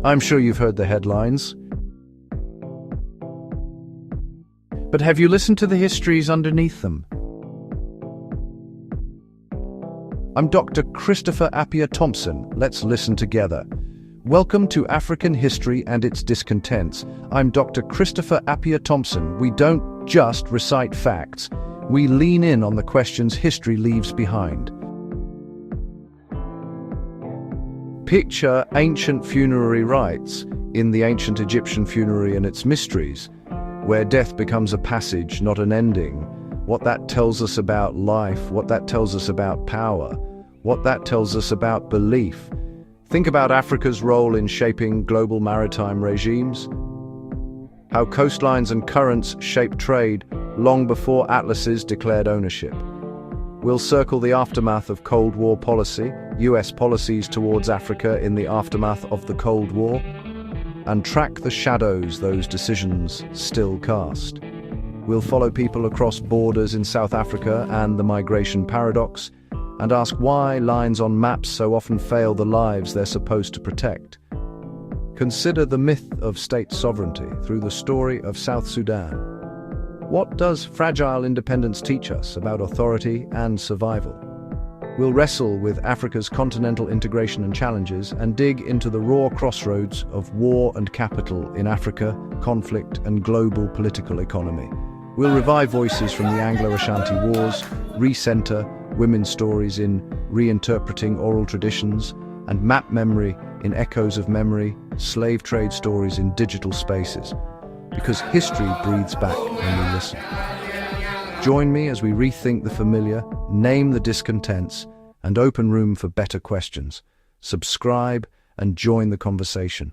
I'm sure you've heard the headlines. But have you listened to the histories underneath them? I'm Dr. Christopher Appiah-Thompson. Let's listen together. Welcome to African History and its Discontents. I'm Dr. Christopher Appiah-Thompson. We don't just recite facts. We lean in on the questions history leaves behind. Picture ancient funerary rites in the ancient Egyptian funerary and its mysteries, where death becomes a passage, not an ending. What that tells us about life, what that tells us about power, what that tells us about belief. Think about Africa's role in shaping global maritime regimes. How coastlines and currents shaped trade long before atlases declared ownership. We'll circle the aftermath of Cold War policy, US policies towards Africa in the aftermath of the Cold War, and track the shadows those decisions still cast. We'll follow people across borders in South Africa and the migration paradox, and ask why lines on maps so often fail the lives they're supposed to protect. Consider the myth of state sovereignty through the story of South Sudan. What does fragile independence teach us about authority and survival? We'll wrestle with Africa's continental integration and challenges and dig into the raw crossroads of war and capital in Africa, conflict and global political economy. We'll revive voices from the Anglo-Ashanti Wars, recenter women's stories in reinterpreting oral traditions, and map memory in echoes of memory, slave trade stories in digital spaces. Because history breathes back when we listen. Join me as we rethink the familiar, name the discontents, and open room for better questions. Subscribe and join the conversation.